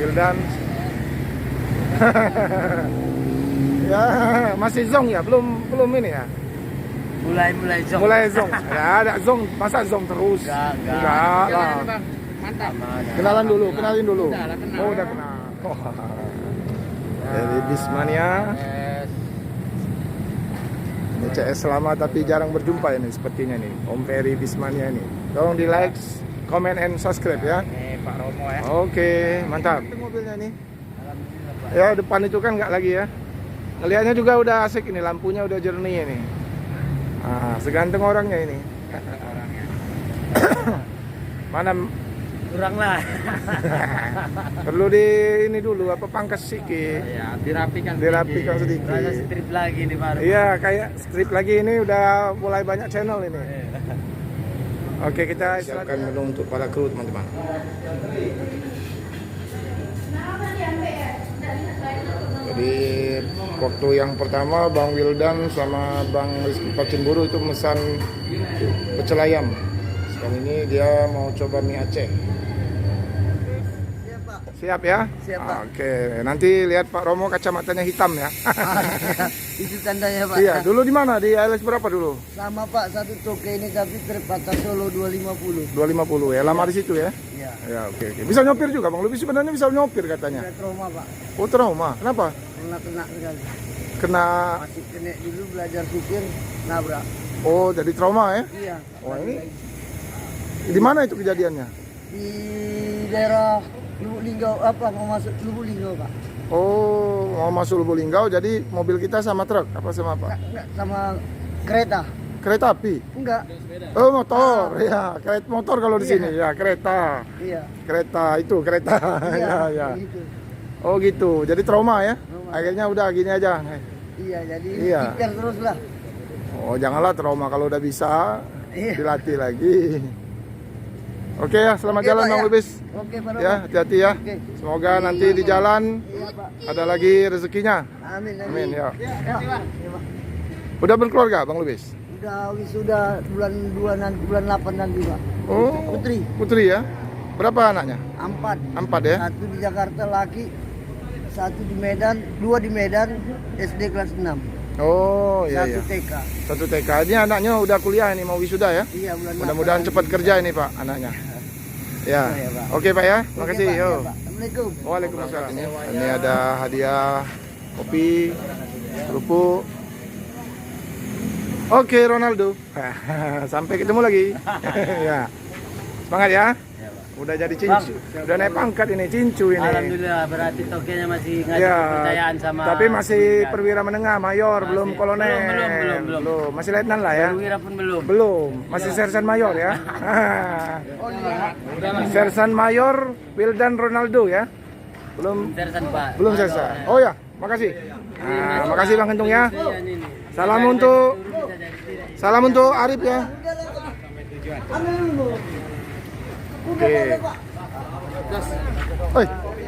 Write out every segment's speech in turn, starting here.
Wildan. Ya, masih zong ya? Belum ini ya? Mulai zong. Mulai zong. Ya, ada zong. Masa zong terus? Enggak lah. Mantap. Kenalin dulu. Udah lah, kenal. Oh, udah kenal. Oh. Dari Bismania. Ini CS lama tapi jarang berjumpa ini sepertinya nih. Om Ferry Bismania ini. Tolong di like, comment, and subscribe ya. Ini Pak Romo ya. Oke, mantap. Itu mobilnya nih. Ya, depan itu kan nggak lagi ya. Ngelihatnya juga udah asik ini, lampunya udah jernih ini. Ah, seganteng orangnya ini. Orangnya. Mana Kurang lah. perlu di ini dulu apa pangkas sikit. Ya, dirapikan sedikit. Rasa strip lagi nih baru. Iya, kayak strip lagi ini udah mulai banyak channel ini. Oke, kita silakan menu untuk para kru teman-teman. Jadi waktu yang pertama Bang Wildan sama Bang Rizky Pacimburu itu mesan pecel ayam. Sekarang ini dia mau coba mie Aceh. Siap, Pak. Siap ya? Siap, Pak. Oke, nanti lihat Pak Romo kacamatanya hitam ya. Itu tandanya, Pak. Iya, dulu di mana? Di ALS berapa dulu? Sama, Pak, satu toke ini tapi terbatas Solo 250. 250 ya. Lama di situ ya? Iya. Ya, oke. Bisa nyopir juga Bang Lubi sebenarnya bisa nyopir katanya. Saya trauma, Pak. Oh, trauma. Kenapa? Kena sekali. Kena. Masih kena dulu belajar supir, nabrak. Oh, jadi trauma ya? Iya. Wah, ini di mana itu kejadiannya? Di daerah Lubuk Linggau, mau masuk Lubuk Linggau, Pak. Oh, mau masuk Lubuk Linggau, jadi mobil kita sama truk apa sama apa? Enggak, sama kereta. Kereta api? Enggak. Oh, motor. Ya, kereta motor kalau di sini. Ya, kereta. Iya. Kereta itu, kereta. Iya, Ya, ya. gitu. Oh, gitu. Jadi trauma ya? Trauma. Akhirnya udah gini aja. Iya, jadi Iya. pikir terus lah. Oh, janganlah trauma kalau udah bisa Iya. dilatih lagi. Oke ya, selamat Oke, jalan Pak, Bang ya. Lubis. Oke, Pak Romo. Ya, hati-hati ya. Oke. Semoga nanti di jalan Iya, Pak. ada lagi rezekinya. Amin. Amin ya. Ya, Pak. Iya, Pak. Udah berkeluarga Bang Lubis? Udah wisuda bulan 2 nanti, bulan 8 nanti, Pak. Oh, Putri. Putri ya. Berapa anaknya? 4. 4 ya. Satu di Jakarta laki, satu di Medan, 2 di Medan, SD kelas 6. Oh, iya Satu iya. TK. Satu TK. Ini anaknya udah kuliah ini mau wisuda ya. Iya, bulan Mudah-mudahan 8 cepat nanti. kerja ini Pak anaknya. Ya. Oh, iya, Pak. Oke Pak ya. Oke, Makasih. Pak. Yo. Iya, Pak. Assalamualaikum. Waalaikumsalam. Ini ada hadiah kopi, kerupuk. Oke Ronaldo. Sampai ketemu lagi. Ya. Semangat ya. Udah jadi cincu. Udah naik pangkat ini cincu ini. Alhamdulillah, berarti tokenya masih ngajak Ya, kepercayaan sama. tapi masih perwira menengah, mayor, belum kolonel. Belum. Masih letnan lah ya. Perwira pun belum. Belum, masih sersan mayor ya. Sersan mayor Wildan Ronaldo ya. Belum Sersan, Pak. belum sersan. Oh ya, makasih. Nah, makasih Bang Kentung ya. Salam untuk Arif ya. Oke. Oi,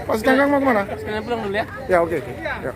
Pas Kangkang mau kemana? Sekarang pulang dulu ya. Ya, oke. Ya.